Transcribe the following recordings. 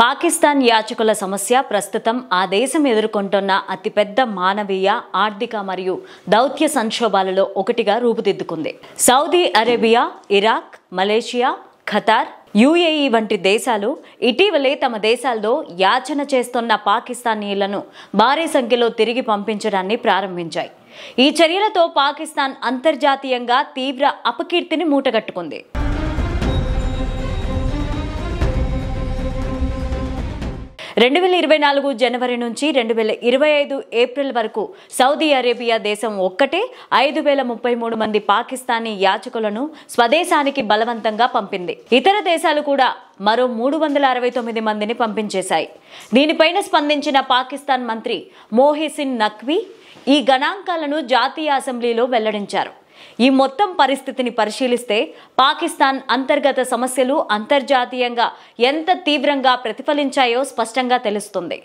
పాకిస్తాన్ యాచకుల సమస్య ప్రస్తుతం ఆ దేశం ఎదుర్కొంటున్న అతిపెద్ద మానవీయ, ఆర్థిక మరియు దౌత్య సంక్షోభాలలో ఒకటిగా రూపుదిద్దుకుంది. Saudi Arabia, Iraq, Malaysia, Qatar, UAE వంటి దేశాలు ఇటీవలే తమ దేశాల్లో యాచన చేస్తున్న పాకిస్తానీయులను భారీ సంఖ్యలో తిరిగి పంపించడాన్ని ప్రారంభించాయి. ఈ చర్యలతో పాకిస్తాన్ అంతర్జాతీయంగా తీవ్ర అపకీర్తిని మూటగట్టుకుంది. 2024 జనవరి నుంచి 2025 ఏప్రిల్ వరకు సౌదీ అరేబియా దేశం ఒక్కటే 5033 మంది పాకిస్తానీ యాచకులను స్వదేశానికి బలవంతంగా పంపింది. ఇతర దేశాలు కూడా మరో 369 మందిని పంపించేశాయి. దీనిపైన స్పందించిన పాకిస్తాన్ మంత్రి మొహసిన్ నఖ్వీ ఈ గణాంకాలను జాతీయ అసెంబ్లీలో వెల్లడించారు. ఈ మొత్తం పరిస్థితిని పరిశీలిస్తే పాకిస్తాన్ అంతర్గత సమస్యలు అంతర్జాతీయంగా ఎంత తీవ్రంగా ప్రతిఫలించాయో స్పష్టంగా తెలుస్తుంది.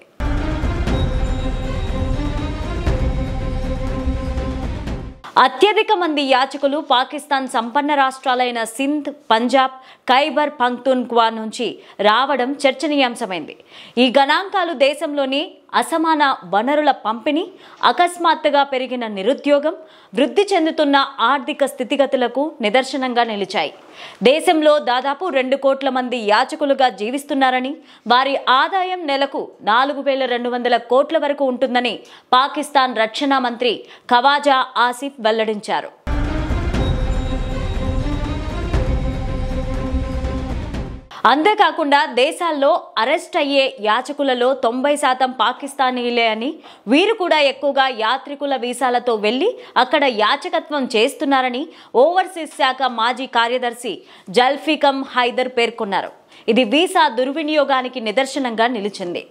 అత్యధిక మంది యాచకులు పాకిస్తాన్ సంపన్న రాష్ట్రాలైన సింధ్, పంజాబ్, ఖైబర్ పఖ్తూన్ఖ్వా నుంచి రావడం చర్చనీయాంశమైంది. ఈ గణాంకాలు దేశంలోని అసమాన వనరుల పంపిణీ, అకస్మాత్తుగా పెరిగిన నిరుద్యోగం, వృద్ధి చెందుతున్న ఆర్థిక స్థితిగతులకు నిదర్శనంగా నిలిచాయి. దేశంలో దాదాపు 2 కోట్ల మంది యాచకులుగా జీవిస్తున్నారని, వారి ఆదాయం నెలకు 4200 కోట్ల వరకు ఉంటుందని పాకిస్తాన్ రక్షణ మంత్రి ఖవాజా ఆసిఫ్ వెల్లడించారు. అంతేకాకుండా దేశాల్లో అరెస్ట్ అయ్యే యాచకులలో 90% పాకిస్తానీలే అని, వీరు కూడా ఎక్కువగా యాత్రికుల వీసాలతో వెళ్లి అక్కడ యాచకత్వం చేస్తున్నారని ఓవర్సీస్ శాఖ మాజీ కార్యదర్శి జల్ఫికమ్ హైదర్ పేర్కొన్నారు. ఇది వీసా దుర్వినియోగానికి నిదర్శనంగా నిలిచింది.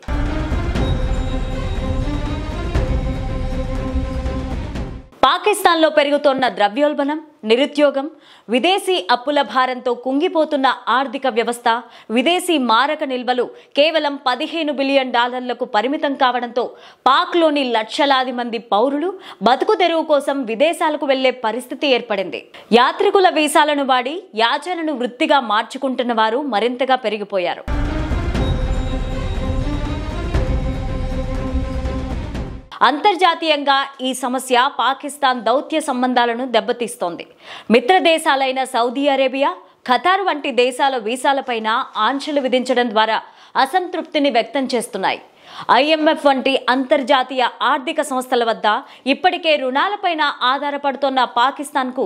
పాకిస్తాన్లో పెరుగుతోన్న ద్రవ్యోల్బణం, నిరుద్యోగం, విదేశీ అప్పుల భారంతో కుంగిపోతున్న ఆర్థిక వ్యవస్థ, విదేశీ మారక నిల్వలు కేవలం $15 బిలియన్ పరిమితం కావడంతో పాక్లోని లక్షలాది మంది పౌరులు బతుకు తెరువు కోసం విదేశాలకు వెళ్లే పరిస్థితి ఏర్పడింది. యాత్రికుల వీసాలను వాడి యాచనను వృత్తిగా మార్చుకుంటున్న వారు మరింతగా పెరిగిపోయారు. అంతర్జాతీయంగా ఈ సమస్య పాకిస్తాన్ దౌత్య సంబంధాలను దెబ్బతీస్తోంది. మిత్ర దేశాలైన సౌదీ అరేబియా, ఖతార్ వంటి దేశాల వీసాలపైన ఆంక్షలు విధించడం ద్వారా అసంతృప్తిని వ్యక్తం చేస్తున్నాయి. IMF వంటి అంతర్జాతీయ ఆర్థిక సంస్థల వద్ద ఇప్పటికే రుణాలపైన ఆధారపడుతున్న పాకిస్తాన్కు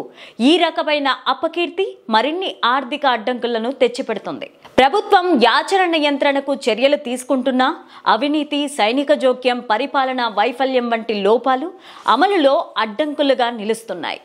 ఈ రకమైన అపకీర్తి మరిన్ని ఆర్థిక అడ్డంకులను తెచ్చిపెడుతుంది. ప్రభుత్వం యాచన నియంత్రణకు చర్యలు తీసుకుంటున్నా అవినీతి, సైనిక జోక్యం, పరిపాలనా వైఫల్యం వంటి లోపాలు అమలులో అడ్డంకులుగా నిలుస్తున్నాయి.